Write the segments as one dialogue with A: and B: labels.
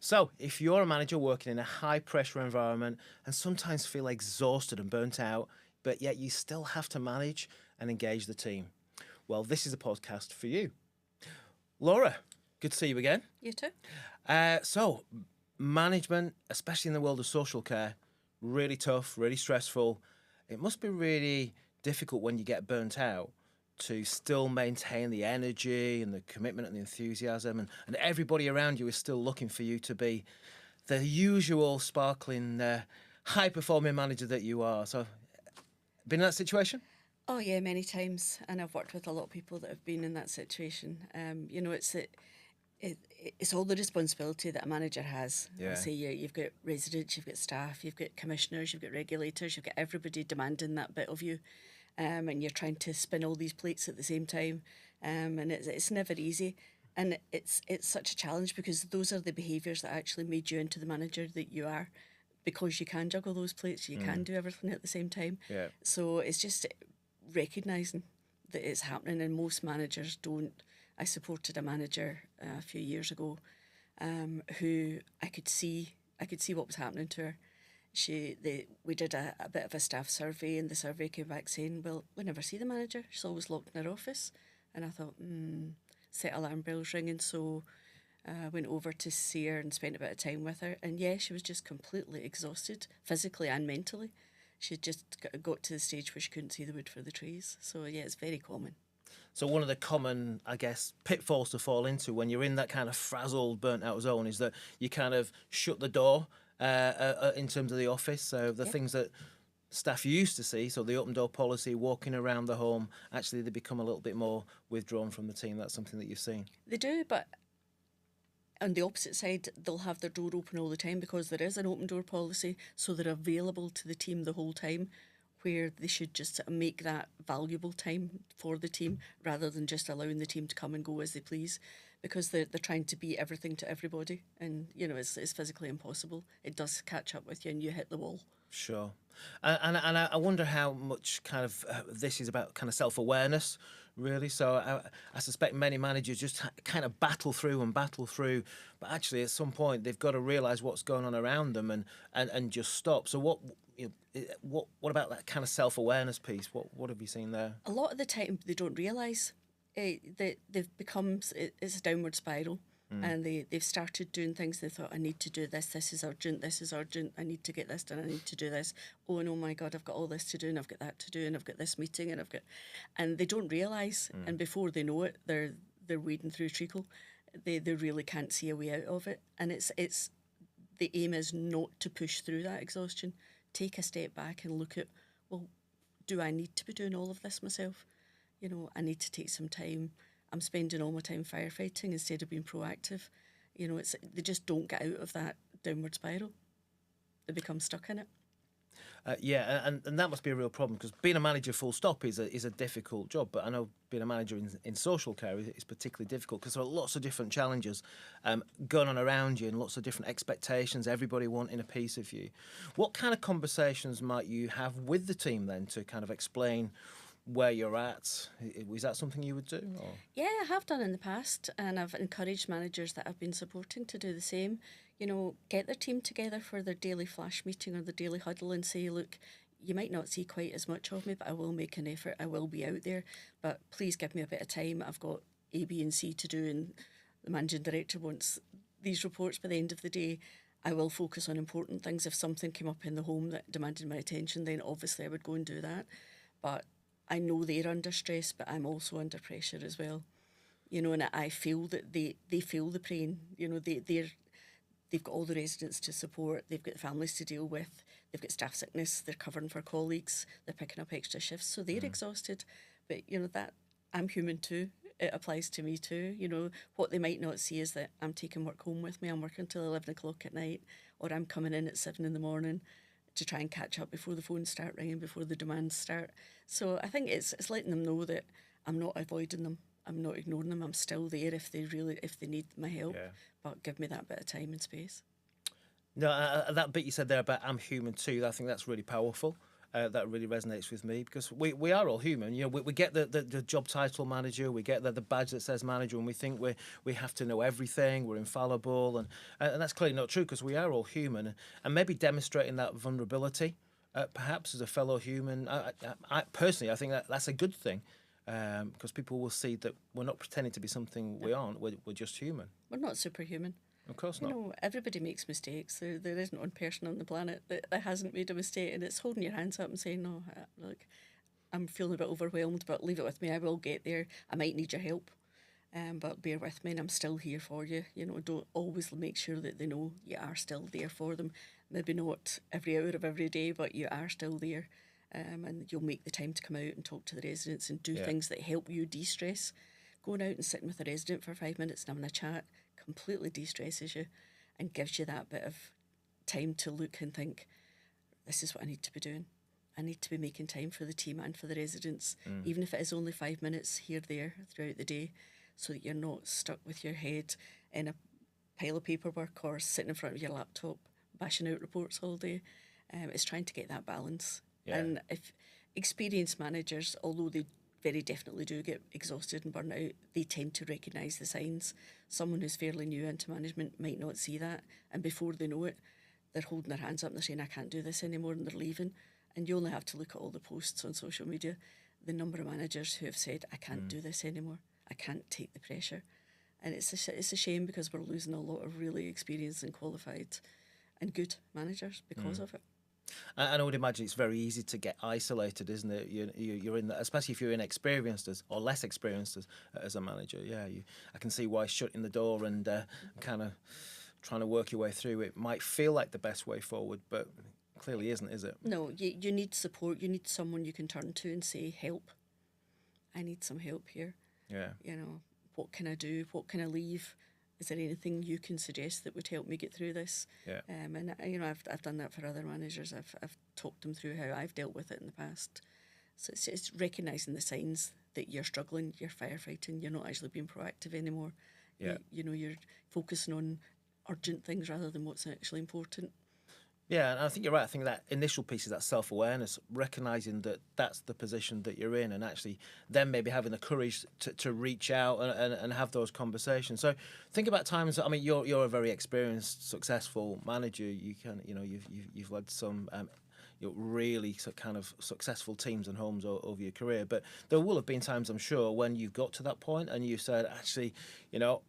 A: So, if you're a manager working in a high pressure environment and sometimes feel exhausted and burnt out, but yet you still have to manage and engage the team, well, this is a podcast for you. Laura, good to see you again.
B: You too.
A: So, management, especially in the world of social care, really tough, really stressful. It must be really difficult when you get burnt out to still maintain the energy and the commitment and the enthusiasm, and everybody around you is still looking for you to be the usual sparkling, high-performing manager that you are. So, been in that situation?
B: Oh yeah, many times, and I've worked with a lot of people that have been in that situation. It's all the responsibility that a manager has.
A: Yeah.
B: Say you've got residents, you've got staff, you've got commissioners, you've got regulators, you've got everybody demanding that bit of you, and you're trying to spin all these plates at the same time, and it's never easy, and it's such a challenge because those are the behaviours that actually made you into the manager that you are, because you can juggle those plates, you can do everything at the same time.
A: Yeah.
B: So it's just recognising that it's happening, and most managers don't. I supported a manager a few years ago who I could see what was happening to her. We did a bit of a staff survey, and the survey came back saying, well, we never see the manager. She's always locked in her office. And I thought, set alarm bells ringing. So I went over to see her and spent a bit of time with her. And yeah, she was just completely exhausted, physically and mentally. She just got to the stage where she couldn't see the wood for the trees. So yeah, it's very common.
A: So one of the common, I guess, pitfalls to fall into when you're in that kind of frazzled, burnt-out zone is that you kind of shut the door in terms of the office. So the things that staff used to see, so the open door policy, walking around the home, actually they become a little bit more withdrawn from the team. That's something that you've seen.
B: They do, but on the opposite side, they'll have their door open all the time because there is an open door policy, so they're available to the team the whole time, where they should just make that valuable time for the team rather than just allowing the team to come and go as they please, because they're trying to be everything to everybody, and it's physically impossible. It does catch up with you and you hit the wall.
A: Sure. And I wonder how much kind of this is about kind of self-awareness, really. So I suspect many managers just kind of battle through, but actually at some point they've got to realise what's going on around them and just stop. So what about that kind of self-awareness piece? What have you seen there?
B: A lot of the time they don't realise that they've become, it's a downward spiral. And they've started doing things. They thought, I need to do this is urgent, I need to get this done, I need to do this. Oh, and oh my God, I've got all this to do, and I've got that to do, and I've got this meeting, and they don't realise, and before they know it, they're wading through treacle. They really can't see a way out of it. And it's the aim is not to push through that exhaustion. Take a step back and look at, well, do I need to be doing all of this myself? I need to take some time. I'm spending all my time firefighting instead of being proactive. They just don't get out of that downward spiral. They become stuck in it.
A: And that must be a real problem, because being a manager full stop is a difficult job. But I know being a manager in social care is particularly difficult because there are lots of different challenges going on around you and lots of different expectations, everybody wanting a piece of you. What kind of conversations might you have with the team then to kind of explain where you're at? Is that something you would do? Or?
B: Yeah, I have done in the past, and I've encouraged managers that I've been supporting to do the same. Get their team together for their daily flash meeting or the daily huddle and say, look, you might not see quite as much of me, but I will make an effort. I will be out there, but please give me a bit of time. I've got A, B and C to do, and the managing director wants these reports by the end of the day. I will focus on important things. If something came up in the home that demanded my attention, then obviously I would go and do that. But I know they're under stress, but I'm also under pressure as well. And I feel that they feel the pain. They've got all the residents to support, they've got the families to deal with, they've got staff sickness, they're covering for colleagues, they're picking up extra shifts, so they're exhausted. But that I'm human too. It applies to me too. What they might not see is that I'm taking work home with me. I'm working till 11 o'clock at night, or I'm coming in at 7 in the morning to try and catch up before the phones start ringing, before the demands start. So I think it's letting them know that I'm not avoiding them, I'm not ignoring them. I'm still there if they need my help, but give me that bit of time and space.
A: No, that bit you said there about I'm human too, I think that's really powerful. that really resonates with me, because we are all human. You know, we get the job title manager, we get the badge that says manager, and we think we have to know everything, we're infallible, and that's clearly not true, because we are all human, and maybe demonstrating that vulnerability, perhaps as a fellow human. I personally, I think that's a good thing, because people will see that we're not pretending to be something we aren't. We're just human.
B: We're not superhuman.
A: Of course
B: You
A: not.
B: know, everybody makes mistakes. There isn't one person on the planet that hasn't made a mistake, and it's holding your hands up and saying, "No, look, I'm feeling a bit overwhelmed, but leave it with me. I will get there. I might need your help, but bear with me, and I'm still here for you." You know, don't always make sure that they know you are still there for them. Maybe not every hour of every day, but you are still there, and you'll make the time to come out and talk to the residents and do
A: Yeah.
B: things that help you de-stress. Going out and sitting with a resident for 5 minutes and having a chat completely de-stresses you and gives you that bit of time to look and think, this is what I need to be doing. I need to be making time for the team and for the residents, even if it is only 5 minutes here, there, throughout the day, so that you're not stuck with your head in a pile of paperwork or sitting in front of your laptop bashing out reports all day. It's trying to get that balance.
A: Yeah.
B: And if experienced managers, although they very definitely do get exhausted and burn out, they tend to recognise the signs. Someone who's fairly new into management might not see that, and before they know it, they're holding their hands up and they're saying, I can't do this anymore, and they're leaving. And you only have to look at all the posts on social media, the number of managers who have said, I can't do this anymore, I can't take the pressure. And it's a shame, because we're losing a lot of really experienced and qualified and good managers because of it.
A: And I would imagine it's very easy to get isolated, isn't it? You're in that, especially if you're inexperienced or less experienced as a manager. Yeah, I can see why shutting the door and kind of trying to work your way through it might feel like the best way forward, but clearly isn't, is it?
B: No, you need support. You need someone you can turn to and say, help. I need some help here.
A: Yeah.
B: You know, what can I do? What can I leave? Is there anything you can suggest that would help me get through this?
A: Yeah.
B: And you know, I've done that for other managers. I've talked them through how I've dealt with it in the past. So it's recognising the signs that you're struggling, you're firefighting, you're not actually being proactive anymore.
A: Yeah.
B: You know, you're focusing on urgent things rather than what's actually important.
A: Yeah, and I think you're right. I think that initial piece is that self-awareness, recognising that that's the position that you're in, and actually then maybe having the courage to reach out and have those conversations. So think about times. I mean, you're a very experienced, successful manager. You can, you know, you've led some really kind of successful teams and homes over your career. But there will have been times, I'm sure, when you've got to that point and you said, actually, you know,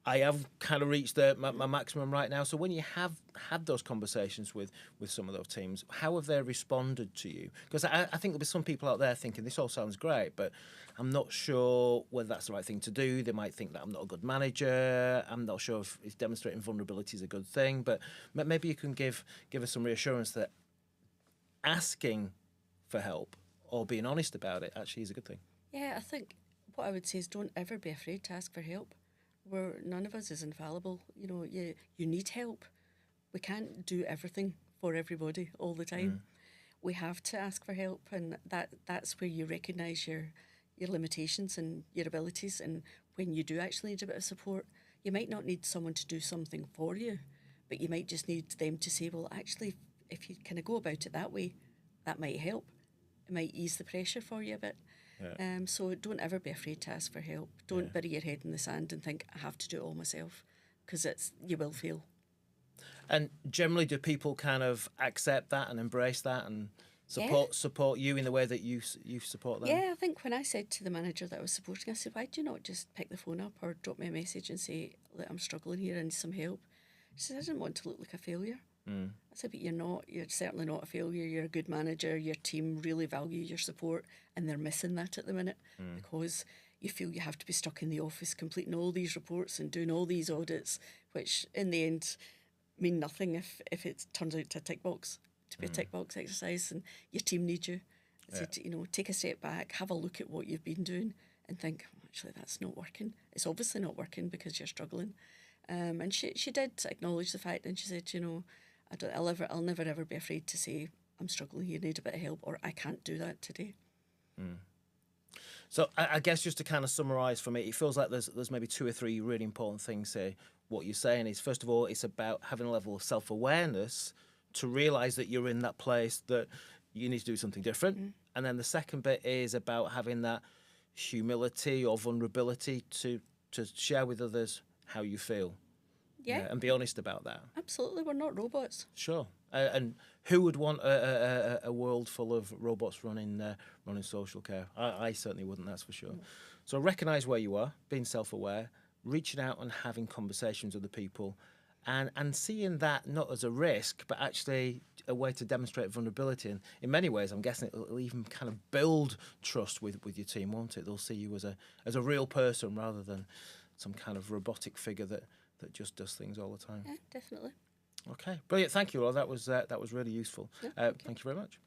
A: I have kind of reached my maximum right now. So when you have had those conversations with some of those teams, how have they responded to you? Because I think there'll be some people out there thinking, this all sounds great, but I'm not sure whether that's the right thing to do. They might think that I'm not a good manager. I'm not sure if demonstrating vulnerability is a good thing. But maybe you can give us some reassurance that asking for help or being honest about it actually is a good thing.
B: Yeah, I think what I would say is don't ever be afraid to ask for help. None of us is infallible. You know, you need help. We can't do everything for everybody all the time. We have to ask for help, and that's where you recognise your limitations and your abilities. And when you do actually need a bit of support, you might not need someone to do something for you, but you might just need them to say, well, actually, if you kind of go about it that way, that might help. It might ease the pressure for you a bit.
A: Yeah.
B: So don't ever be afraid to ask for help. Don't bury your head in the sand and think, I have to do it all myself, because you will fail.
A: And generally, do people kind of accept that and embrace that and support you in the way that you support them?
B: Yeah, I think when I said to the manager that I was supporting, I said, why do you not just pick the phone up or drop me a message and say, look, I'm struggling here, I need some help. She said, I didn't want to look like a failure. I said, but you're not. You're certainly not a failure. You're a good manager. Your team really value your support, and they're missing that at the minute because you feel you have to be stuck in the office completing all these reports and doing all these audits, which in the end mean nothing if it turns out to be a tick box exercise, and your team needs you. So, you know, take a step back, have a look at what you've been doing, and think, actually, that's not working. It's obviously not working because you're struggling. And she did acknowledge the fact, and she said, you know, I'll never ever be afraid to say I'm struggling here, need a bit of help, or I can't do that today.
A: So I guess just to kind of summarise for me, it feels like there's maybe two or three really important things here. What you're saying is, first of all, it's about having a level of self-awareness to realise that you're in that place that you need to do something different. And then the second bit is about having that humility or vulnerability to share with others how you feel.
B: Yeah,
A: And be honest about that.
B: absolutely. We're not robots.
A: Sure. And who would want a world full of robots running social care? I certainly wouldn't, that's for sure. So recognise where you are, being self-aware, reaching out and having conversations with the people, and seeing that not as a risk, but actually a way to demonstrate vulnerability. And in many ways, I'm guessing it'll even kind of build trust with your team, won't it? They'll see you as a real person rather than some kind of robotic figure that just does things all the time.
B: Yeah, definitely.
A: Okay, brilliant. Thank you, Laura. That was really useful.
B: Yeah,
A: thank you very much.